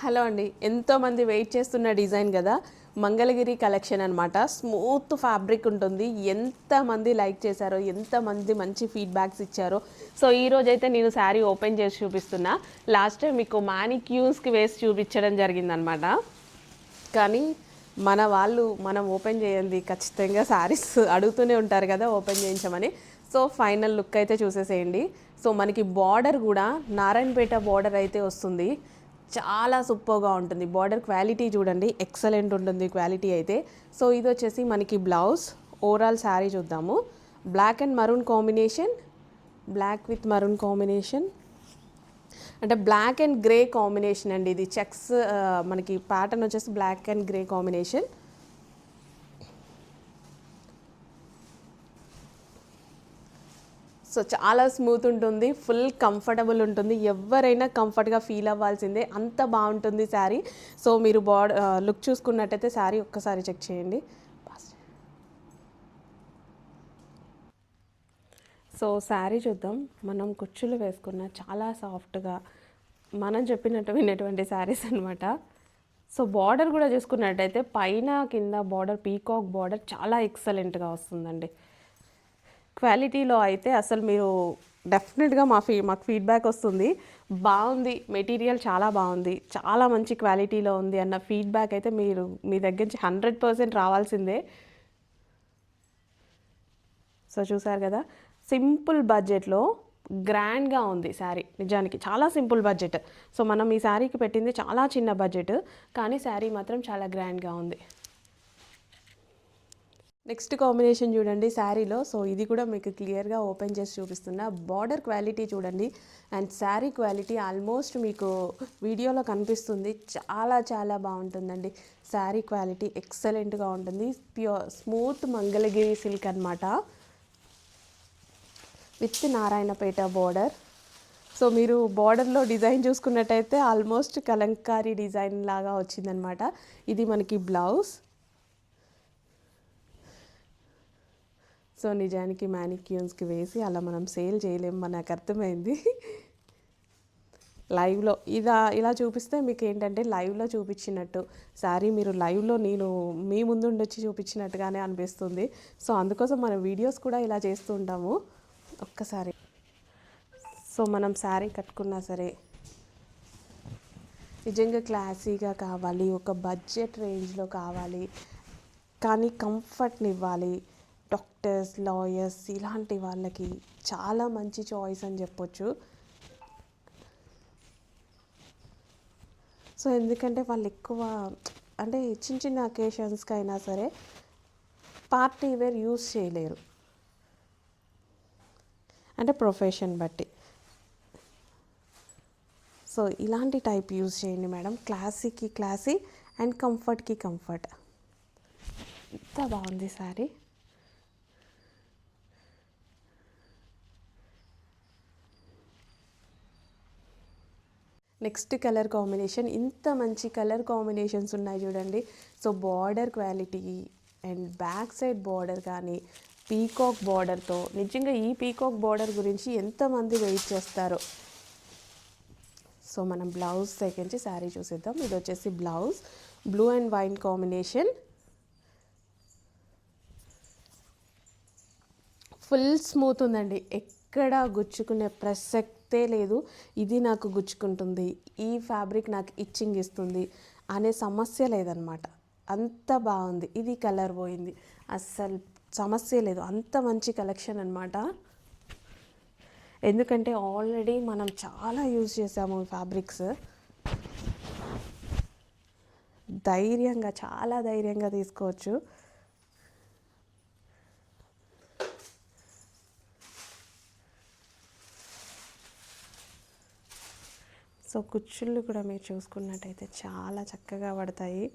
Hello అండి, ఎంతోమంది wait చేస్తున్న డిజైన్ కదా, మంగళగిరి కలెక్షన్ అనమాట. స్మూత్ ఫ్యాబ్రిక్ ఉంటుంది. ఎంతమంది లైక్ చేశారో, ఎంతమంది మంచి ఫీడ్బ్యాక్స్ ఇచ్చారో. సో ఈ రోజైతే నేను శారీ ఓపెన్ చేసి చూపిస్తున్నా. లాస్ట్ టైం మీకు మానిక్యూస్కి వేసి చూపించడం జరిగిందనమాట. కానీ మన వాళ్ళు మనం ఓపెన్ చేయండి, ఖచ్చితంగా శారీస్ అడుగుతూనే ఉంటారు కదా ఓపెన్ చేయించమని. సో ఫైనల్ లుక్ అయితే చూసేసేయండి. సో మనకి బార్డర్ కూడా నారాయణపేట బార్డర్ అయితే వస్తుంది. చాలా సూపర్గా ఉంటుంది. బార్డర్ క్వాలిటీ చూడండి, ఎక్సలెంట్ ఉంటుంది క్వాలిటీ అయితే. సో ఇది వచ్చేసి మనకి బ్లౌజ్. ఓవరాల్ శారీ చూద్దాము. Black and maroon combination, black with maroon combination, అంటే బ్లాక్ అండ్ గ్రే కాంబినేషన్ అండి. ఇది చెక్స్ మనకి ప్యాటర్న్ వచ్చేసి black and grey combination. So చాలా స్మూత్ ఉంటుంది, ఫుల్ కంఫర్టబుల్ ఉంటుంది. ఎవరైనా కంఫర్ట్గా ఫీల్ అవ్వాల్సిందే, అంత బాగుంటుంది శారీ. సో మీరు లుక్ చూసుకున్నట్టయితే శారీ ఒక్కసారి చెక్ చేయండి. సో శారీ చూద్దాం. మనం కుచ్చులు వేసుకున్న చాలా సాఫ్ట్గా మనం చెప్పినట్టు వినేటువంటి శారీస్ అనమాట. సో బార్డర్ కూడా చూసుకున్నట్టయితే పైన కింద బార్డర్ పీకాక్ బార్డర్ చాలా ఎక్సలెంట్గా వస్తుందండి. క్వాలిటీలో అయితే అసలు మీరు డెఫినెట్గా మాకు ఫీడ్బ్యాక్ వస్తుంది, బాగుంది మెటీరియల్, చాలా బాగుంది, చాలా మంచి క్వాలిటీలో ఉంది అన్న ఫీడ్బ్యాక్ అయితే మీరు మీ దగ్గర నుంచి 100% రావాల్సిందే. సో చూసారు కదా, సింపుల్ బడ్జెట్లో గ్రాండ్గా ఉంది శారీ. నిజానికి చాలా సింపుల్ బడ్జెట్. సో మనం ఈ శారీకి పెట్టింది చాలా చిన్న బడ్జెట్, కానీ శారీ మాత్రం చాలా గ్రాండ్గా ఉంది. నెక్స్ట్ కాంబినేషన్ చూడండి శారీలో. సో ఇది కూడా మీకు క్లియర్గా ఓపెన్ చేసి చూపిస్తున్నా. బార్డర్ క్వాలిటీ చూడండి అండ్ శారీ క్వాలిటీ ఆల్మోస్ట్ మీకు వీడియోలో కనిపిస్తుంది. చాలా చాలా బాగుంటుందండి. శారీ క్వాలిటీ ఎక్సలెంట్గా ఉంటుంది. ప్యూర్ స్మూత్ మంగళగిరి సిల్క్ అనమాట, విత్ నారాయణపేట బార్డర్. సో మీరు బార్డర్లో డిజైన్ చూసుకున్నట్టయితే ఆల్మోస్ట్ కలంకారీ డిజైన్ లాగా వచ్చిందనమాట. ఇది మనకి బ్లౌజ్. సో నిజానికి మ్యానిక్యూన్స్కి వేసి అలా మనం సేల్ చేయలేము, మనకు అర్థమైంది. లైవ్లో ఇలా చూపిస్తే మీకు ఏంటంటే లైవ్లో చూపించినట్టు శారీ, మీరు లైవ్లో నేను మీ ముందుండి వచ్చి చూపించినట్టుగానే అనిపిస్తుంది. సో అందుకోసం మనం వీడియోస్ కూడా ఇలా చేస్తూ ఉంటాము. ఒక్కసారి సో మనం శారీ కట్టుకున్నా సరే నిజంగా క్లాసీగా కావాలి, ఒక బడ్జెట్ రేంజ్లో కావాలి, కానీ కంఫర్ట్ని ఇవ్వాలి. డాక్టర్స్, లాయర్స్ ఇలాంటి వాళ్ళకి చాలా మంచి చాయిస్ అని చెప్పొచ్చు. సో ఎందుకంటే వాళ్ళు ఎక్కువ అంటే చిన్న చిన్న అకేషన్స్కి అయినా సరే పార్టీ వేర్ యూస్ చేయలేరు, అంటే ప్రొఫెషన్ బట్టి. సో ఇలాంటి టైప్ యూజ్ చేయండి మేడం. క్లాసీకి క్లాసీ అండ్ కంఫర్ట్కి కంఫర్ట్. ఎంత బాగుంది శారీ. Next colour combination. ఇంత మంచి కలర్ కాంబినేషన్స్ ఉన్నాయి చూడండి. So border quality and back side border కానీ పీకాక్ బార్డర్తో, నిజంగా ఈ పీకాక్ బార్డర్ గురించి ఎంతమంది వెయిట్ చేస్తారో. సో మనం బ్లౌజ్ సెకండ్ శారీ చూసేద్దాం. ఇది వచ్చేసి blouse, blue and wine combination. Full smooth ఉందండి, ఎక్కడ గుచ్చుకునే ప్రసక్తే లేదు. ఇది నాకు గుచ్చుకుంటుంది, ఈ ఫ్యాబ్రిక్ నాకు ఇచ్చింగ్ ఇస్తుంది అనే సమస్య లేదనమాట. అంత బాగుంది. ఇది కలర్ పోయింది, అస్సలు సమస్య లేదు. అంత మంచి కలెక్షన్ అనమాట. ఎందుకంటే ఆల్రెడీ మనం చాలా యూజ్ చేసాము ఫ్యాబ్రిక్స్. ధైర్యంగా, చాలా ధైర్యంగా తీసుకోవచ్చు. సో కుచ్చుళ్ళు కూడా మీరు చూసుకున్నట్టయితే చాలా చక్కగా పడతాయి.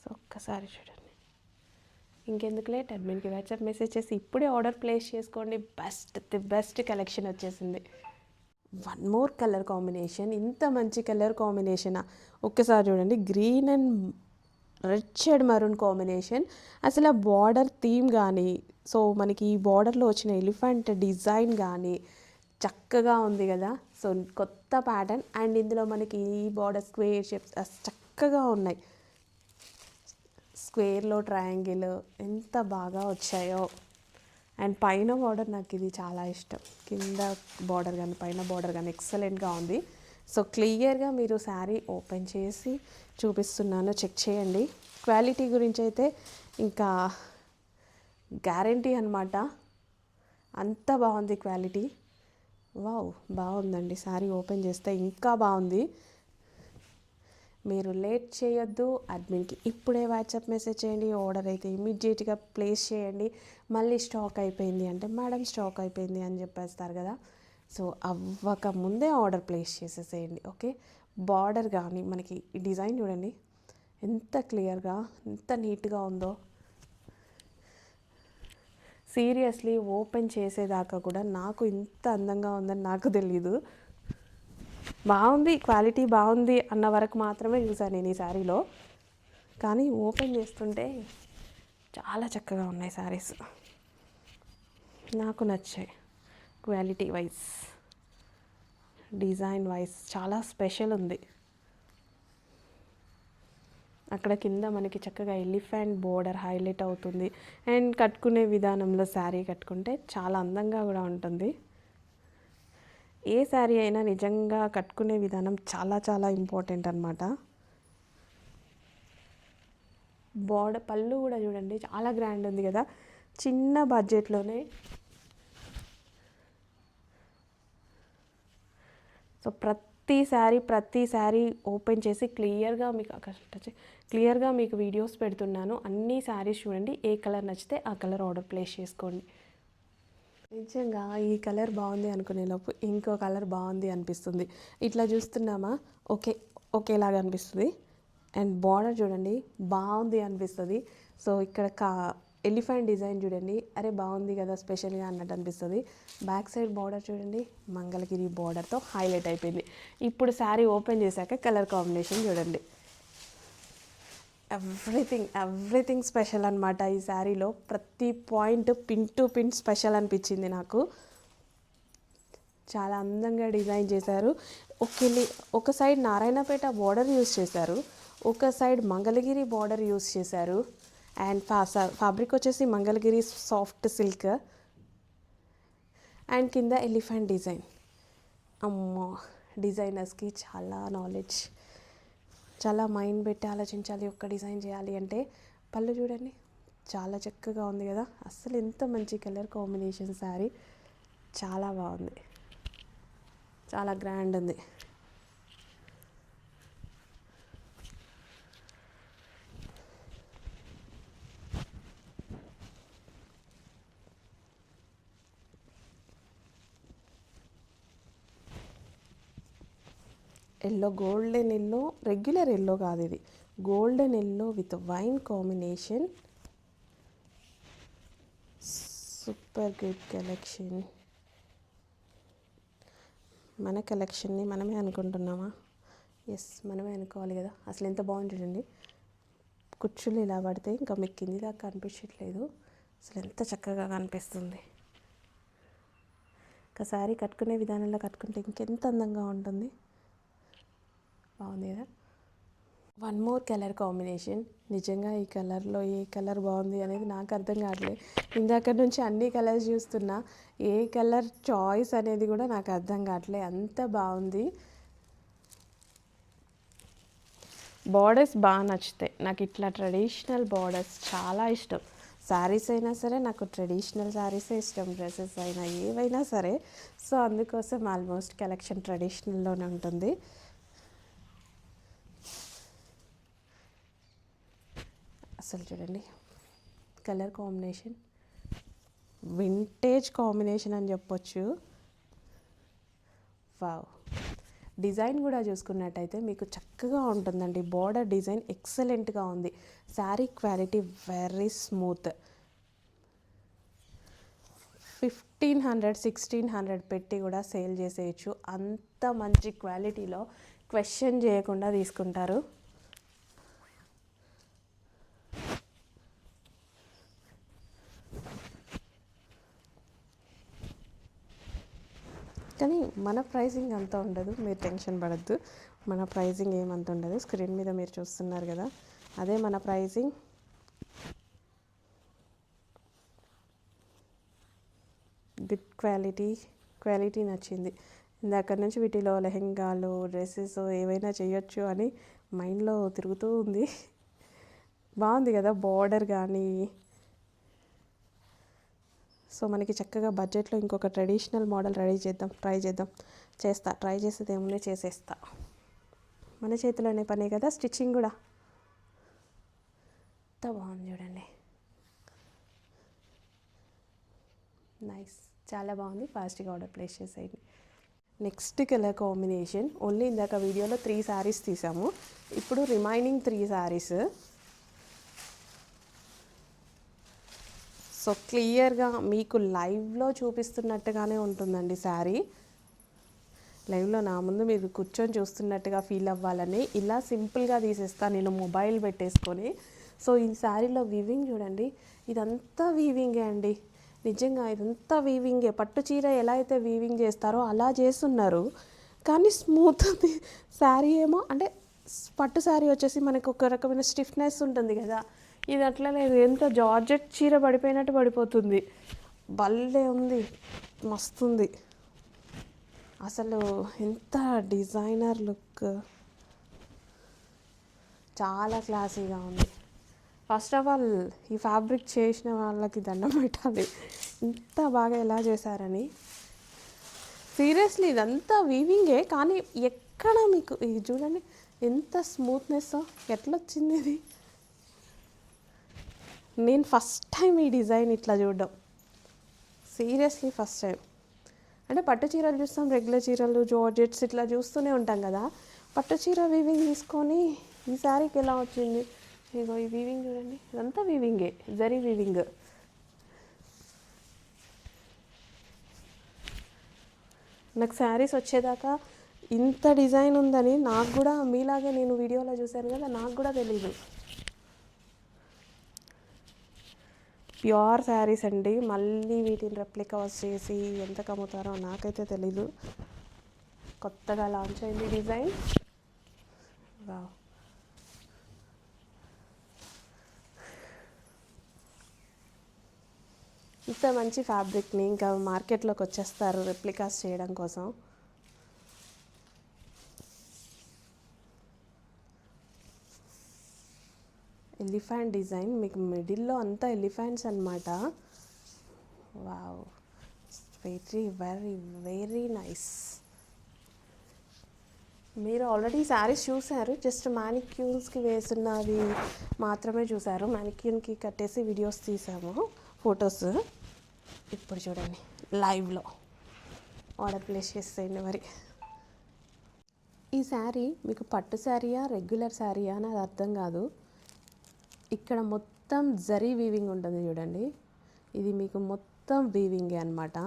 సో ఒక్కసారి చూడండి. ఇంకెందుకు లేట్, అడ్మిన్కి వాట్సాప్ మెసేజ్ చేసి ఇప్పుడే ఆర్డర్ ప్లేస్ చేసుకోండి. ది బెస్ట్ కలెక్షన్ వచ్చేసింది. వన్ మోర్ కలర్ కాంబినేషన్, ఇంత మంచి కలర్ కాంబినేషనా? ఒక్కసారి చూడండి, green and red shade maroon combination. అసలు ఆ బార్డర్ థీమ్ కానీ, సో మనకి ఈ బార్డర్లో వచ్చిన ఎలిఫెంట్ డిజైన్ కానీ చక్కగా ఉంది కదా. సో కొత్త ప్యాటర్న్, అండ్ ఇందులో మనకి ఈ బార్డర్ స్క్వేర్ షేప్స్ చక్కగా ఉన్నాయి. స్క్వేర్లో ట్రయాంగిల్ ఎంత బాగా వచ్చాయో. అండ్ పైన బార్డర్ నాకు ఇది చాలా ఇష్టం. కింద బార్డర్ కానీ పైన బార్డర్ కానీ ఎక్సలెంట్గా ఉంది. సో క్లియర్గా మీరు శారీ ఓపెన్ చేసి చూపిస్తున్నాను, చెక్ చేయండి. క్వాలిటీ గురించి అయితే ఇంకా గ్యారంటీ అనమాట, అంత బాగుంది క్వాలిటీ. వావ్, బాగుందండి. శారీ ఓపెన్ చేస్తే ఇంకా బాగుంది. మీరు లేట్ చేయొద్దు, అడ్మిన్కి ఇప్పుడే వాట్సాప్ మెసేజ్ చేయండి. ఆర్డర్ అయితే ఇమీడియట్గా ప్లేస్ చేయండి. మళ్ళీ స్టాక్ అయిపోయింది అంటే మేడం స్టాక్ అయిపోయింది అని చెప్పేస్తారు కదా. సో అవ్వక ముందే ఆర్డర్ ప్లేస్ చేసేసేయండి, ఓకే. బార్డర్ కానీ మనకి ఈ డిజైన్ చూడండి ఎంత క్లియర్గా, ఎంత నీట్గా ఉందో. సీరియస్లీ ఓపెన్ చేసేదాకా కూడా నాకు ఇంత అందంగా ఉందని నాకు తెలీదు. బాగుంది, క్వాలిటీ బాగుంది అన్న వరకు మాత్రమే చూసాను నేను ఈ శారీలో. కానీ ఓపెన్ చేస్తుంటే చాలా చక్కగా ఉన్నాయి శారీస్, నాకు నచ్చాయి. క్వాలిటీ వైజ్, డిజైన్ వైజ్ చాలా స్పెషల్ ఉంది. అక్కడ కింద మనకి చక్కగా ఎలిఫెంట్ బోర్డర్ హైలైట్ అవుతుంది. అండ్ కట్టుకునే విధానంలో శారీ కట్టుకుంటే చాలా అందంగా కూడా ఉంటుంది. ఏ శారీ అయినా నిజంగా కట్టుకునే విధానం చాలా చాలా ఇంపార్టెంట్ అనమాట. బార్డర్ పళ్ళు కూడా చూడండి చాలా గ్రాండ్ ఉంది కదా. చిన్న బడ్జెట్లోనే సో ప్రతి శారీ ఓపెన్ చేసి క్లియర్గా మీకు వీడియోస్ పెడుతున్నాను. అన్ని శారీస్ చూడండి, ఏ కలర్ నచ్చితే ఆ కలర్ ఆర్డర్ ప్లేస్ చేసుకోండి. నిజంగా ఈ కలర్ బాగుంది అనుకునే లోపు ఇంకో కలర్ బాగుంది అనిపిస్తుంది. ఇట్లా చూస్తున్నామా, ఒకేలాగా అనిపిస్తుంది. అండ్ బార్డర్ చూడండి బాగుంది అనిపిస్తుంది. సో ఇక్కడ ఎలిఫెంట్ డిజైన్ చూడండి, అరే బాగుంది కదా స్పెషల్గా అన్నట్టు అనిపిస్తుంది. బ్యాక్ సైడ్ బార్డర్ చూడండి మంగళగిరి బార్డర్తో హైలైట్ అయిపోయింది. ఇప్పుడు శారీ ఓపెన్ చేశాక కలర్ కాంబినేషన్ చూడండి, ఎవ్రీథింగ్ స్పెషల్ అనమాట. ఈ శారీలో ప్రతి point pin to pin special అనిపించింది నాకు. చాలా అందంగా డిజైన్ చేశారు. ఒక సైడ్ నారాయణపేట బార్డర్ యూస్ చేశారు, ఒక సైడ్ మంగళగిరి బార్డర్ యూస్ చేశారు. అండ్ ఫ్యాబ్రిక్ వచ్చేసి మంగళగిరి సాఫ్ట్ సిల్క్. అండ్ కింద ఎలిఫెంట్ డిజైన్. అమ్మో, డిజైనర్స్కి చాలా నాలెడ్జ్, చాలా మైండ్ పెట్టి ఆలోచించాలి ఒక్క డిజైన్ చేయాలి అంటే. పళ్ళు చూడండి చాలా చక్కగా ఉంది కదా. అసలు ఎంత మంచి కలర్ కాంబినేషన్ శారీ, చాలా బాగుంది, చాలా గ్రాండ్ ఉంది. Yellow, golden yellow, regular yellow కాదు ఇది, golden yellow with wine combination. Super good collection. మన కలెక్షన్ని మనమే అనుకుంటున్నామా? ఎస్, మనమే అనుకోవాలి కదా. అసలు ఎంత బాగుంది చూడండి, కుచ్చులు ఇలా పడితే ఇంకా మీకు కింది దాకా కనిపించట్లేదు. అసలు ఎంత చక్కగా కనిపిస్తుంది. ఒకసారి కట్టుకునే విధానంలో కట్టుకుంటే ఇంకెంత అందంగా ఉంటుంది. బాగుంది కదా. One more colour combination. నిజంగా ఈ కలర్లో ఏ కలర్ బాగుంది అనేది నాకు అర్థం కావట్లేదు. ఇందాక నుంచి అన్ని కలర్స్ చూస్తున్నా, ఏ కలర్ చాయిస్ అనేది కూడా నాకు అర్థం కావట్లేదు, అంత బాగుంది. బార్డర్స్ బాగా నచ్చుతాయి నాకు, ఇట్లా ట్రెడిషనల్ బార్డర్స్ చాలా ఇష్టం. శారీస్ అయినా సరే నాకు ట్రెడిషనల్ శారీసే ఇష్టం, డ్రెస్సెస్ అయినా ఏవైనా సరే. సో అందుకోసం ఆల్మోస్ట్ కలెక్షన్ ట్రెడిషనల్లోనే ఉంటుంది. అసలు చూడండి కలర్ కాంబినేషన్, వింటేజ్ కాంబినేషన్ అని చెప్పొచ్చు. వావ్, డిజైన్ కూడా చూసుకున్నట్టయితే మీకు చక్కగా ఉంటుందండి. బార్డర్ డిజైన్ ఎక్సలెంట్గా ఉంది. Sari quality very smooth. 1500 1600 పెట్టి కూడా సేల్ చేసేయచ్చు. అంత మంచి క్వాలిటీలో క్వశ్చన్ చేయకుండా తీసుకుంటారు. కానీ మన ప్రైసింగ్ అంత ఉండదు, మీరు టెన్షన్ పడద్దు. మన ప్రైసింగ్ ఏమంత ఉండదు. స్క్రీన్ మీద మీరు చూస్తున్నారు కదా, అదే మన ప్రైసింగ్. గుడ్ క్వాలిటీ నచ్చింది. ఇందాక నుంచి వీటిలో లెహెంగాలు, డ్రెస్సెస్ ఏవైనా చేయొచ్చు అని మైండ్లో తిరుగుతూ ఉంది. బాగుంది కదా బార్డర్ కానీ. సో మనకి చక్కగా బడ్జెట్లో ఇంకొక ట్రెడిషనల్ మోడల్ ట్రై చేసేది ఏముంది, చేసేస్తా. మన చేతిలోనే పనే కదా. స్టిచ్చింగ్ కూడా ఎంత బాగుంది చూడండి, నైస్, చాలా బాగుంది. ఫాస్ట్గా ఆర్డర్ ప్లేస్ చేసేయండి. నెక్స్ట్ కలర్ కాంబినేషన్, ఓన్లీ ఇందాక వీడియోలో 3 శారీస్ తీసాము, ఇప్పుడు రిమైనింగ్ 3 శారీస్. సో క్లియర్గా మీకు లైవ్లో చూపిస్తున్నట్టుగానే ఉంటుందండి శారీ. లైవ్లో నా ముందు మీరు కూర్చొని చూస్తున్నట్టుగా ఫీల్ అవ్వాలని ఇలా సింపుల్గా తీసేస్తాను నేను మొబైల్ పెట్టేసుకొని. సో ఈ శారీలో వీవింగ్ చూడండి, ఇదంతా వీవింగే అండి. నిజంగా ఇదంతా వీవింగే. పట్టు చీర ఎలా అయితే వీవింగ్ చేస్తారో అలా చేస్తున్నారు, కానీ స్మూత్ ఉంది. శారీ ఏమో అంటే పట్టు శారీ వచ్చేసి మనకు ఒక రకమైన స్టిఫ్నెస్ ఉంటుంది కదా, ఇది అట్లా లేదు. ఎంత జార్జెట్ చీర పడిపోయినట్టు పడిపోతుంది. భలే ఉంది, మస్తుంది. అసలు ఎంత డిజైనర్ లుక్, చాలా క్లాసీగా ఉంది. ఫస్ట్ ఆఫ్ ఆల్ ఈ ఫ్యాబ్రిక్ చేసిన వాళ్ళకి దండం పెట్టాలి, ఇంత బాగా ఎలా చేశారని. సీరియస్లీ ఇదంతా వీవింగే, కానీ ఎక్కడ మీకు ఇది చూడండి ఎంత స్మూత్నెస్, ఎట్లా వచ్చింది ఇది. నేను ఫస్ట్ టైం ఈ డిజైన్ ఇట్లా చూడడం, సీరియస్లీ ఫస్ట్ టైం. అంటే పట్టు చీరలు చూస్తాం, రెగ్యులర్ చీరలు, జార్జెట్స్ ఇట్లా చూస్తూనే ఉంటాం కదా. పట్టు చీర వీవింగ్ తీసుకొని ఈ శారీకి ఎలా వచ్చింది. ఇగో ఈ వీవింగ్ చూడండి, ఇదంతా వీవింగే, జరీ వీవింగ్. నాకు శారీస్ వచ్చేదాకా ఇంత డిజైన్ ఉందని నాకు కూడా, మీలాగే నేను వీడియోలో చూశాను కదా, నాకు కూడా తెలీదు. ప్యూర్ శారీస్ అండి. మళ్ళీ వీటిని రెప్లికాస్ చేసి ఎంత కమ్ముతారో నాకైతే తెలీదు. కొత్తగా లాంచ్ అయింది డిజైన్. వావ్, ఇంత మంచి ఫ్యాబ్రిక్ని ఇంకా మార్కెట్లోకి వచ్చేస్తారు రెప్లికాస్ చేయడం కోసం. ఎలిఫెంట్ డిజైన్, మీకు మిడిల్లో అంతా ఎలిఫెంట్స్ అనమాట. Wow, very very very nice. మీరు ఆల్రెడీ శారీస్ చూసారు, జస్ట్ మ్యానిక్యూన్స్కి వేసున్నవి మాత్రమే చూసారు. మ్యానిక్యూన్కి కట్టేసి వీడియోస్ తీసాము, ఫొటోస్. ఇప్పుడు చూడండి లైవ్లో ఆర్డర్ ప్లేస్ చేసేయండి. మరి ఈ శారీ మీకు పట్టు శారీయా రెగ్యులర్ శారీయా అని అది అర్థం కాదు. ఇక్కడ మొత్తం జరీ వీవింగ్ ఉంటుంది చూడండి, ఇది మీకు మొత్తం వీవింగే అనమాట.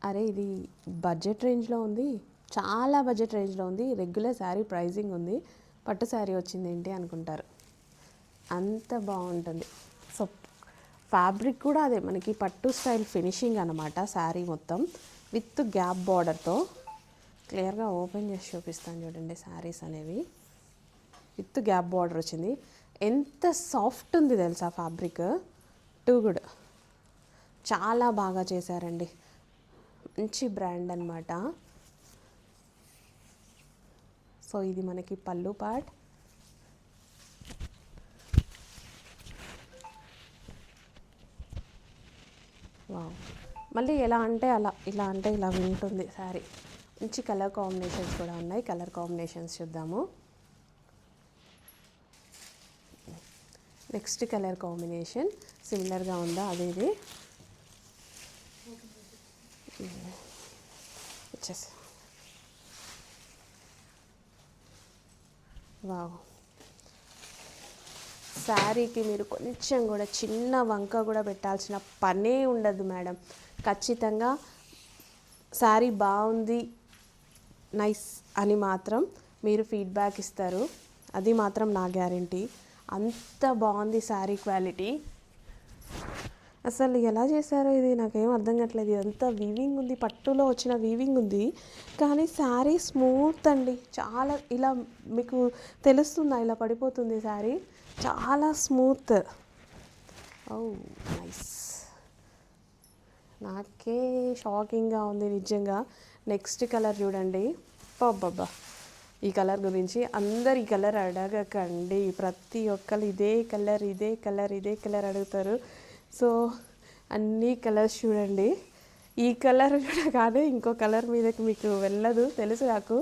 అరే ఇది బడ్జెట్ రేంజ్లో ఉంది, చాలా బడ్జెట్ రేంజ్లో ఉంది. రెగ్యులర్ శారీ ప్రైజింగ్ ఉంది, పట్టు శారీ వచ్చింది ఏంటి అనుకుంటారు, అంత బాగుంటుంది. సో ఫ్యాబ్రిక్ కూడా అదే మనకి పట్టు స్టైల్ ఫినిషింగ్ అనమాట. శారీ మొత్తం విత్ గ్యాప్ బార్డర్తో. క్లియర్గా ఓపెన్ చేసి చూపిస్తాను చూడండి. శారీస్ అనేవి విత్ గ్యాప్ బార్డర్ వచ్చింది. ఎంత సాఫ్ట్ ఉంది తెలుసా ఫ్యాబ్రిక్, టూ గుడ్. చాలా బాగా చేశారండి, మంచి బ్రాండ్ అనమాట. సో ఇది మనకి పళ్ళు పార్ట్. వావ్, మళ్ళీ ఎలా అంటే అలా, ఇలా అంటే ఇలా ఉంటుంది శారీ. మంచి కలర్ కాంబినేషన్స్ కూడా ఉన్నాయి. కలర్ కాంబినేషన్స్ చూద్దాము. నెక్స్ట్ కలర్ కాంబినేషన్ సిమిలర్గా ఉందా అదే ఇది వచ్చేసి. వావ్, శారీకి మీరు కొంచెం కూడా చిన్న వంక కూడా పెట్టాల్సిన పనే ఉండదు మేడం. ఖచ్చితంగా శారీ బాగుంది, నైస్ అని మాత్రం మీరు ఫీడ్బ్యాక్ ఇస్తారు. అది మాత్రం నా గ్యారంటీ. అంత బాగుంది శారీ క్వాలిటీ. అసలు ఎలా చేశారో ఇది నాకేం అర్థం కావట్లేదు. ఇదంతా వీవింగ్ ఉంది, పట్టులో వచ్చిన వీవింగ్ ఉంది, కానీ శారీ స్మూత్ అండి. చాలా ఇలా మీకు తెలుస్తుందా, ఇలా పడిపోతుంది శారీ, చాలా స్మూత్. ఓ నైస్, నాకే షాకింగ్గా ఉంది నిజంగా. నెక్స్ట్ కలర్ చూడండి. బాబ్బా, ఈ కలర్ గురించి అందరు ఈ కలర్ అడగకండి. ప్రతి ఒక్కరు ఇదే కలర్ ఇదే కలర్ ఇదే కలర్ అడుగుతారు. సో అన్ని కలర్స్ చూడండి. ఈ కలర్ చూడగానే ఇంకో కలర్ మీదకి మీకు వెళ్ళదు, తెలుసు నాకు.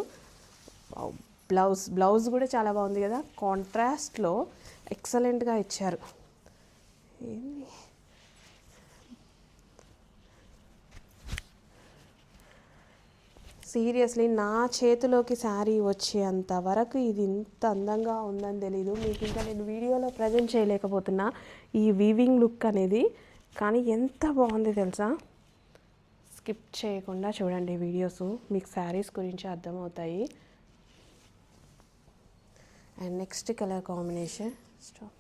బ్లౌజ్ కూడా చాలా బాగుంది కదా, కాంట్రాస్ట్లో ఎక్సలెంట్గా ఇచ్చారు. ఏంది సీరియస్లీ, నా చేతిలోకి శారీ వచ్చేంత వరకు ఇది ఇంత అందంగా ఉందని తెలీదు. మీకు ఇంకా నేను వీడియోలో ప్రజెంట్ చేయలేకపోతున్నా ఈ వీవింగ్ లుక్ అనేది, కానీ ఎంత బాగుంది తెలుసా. స్కిప్ చేయకుండా చూడండి వీడియోస్, మీకు శారీస్ గురించి అర్థమవుతాయి. And next colour combination stop.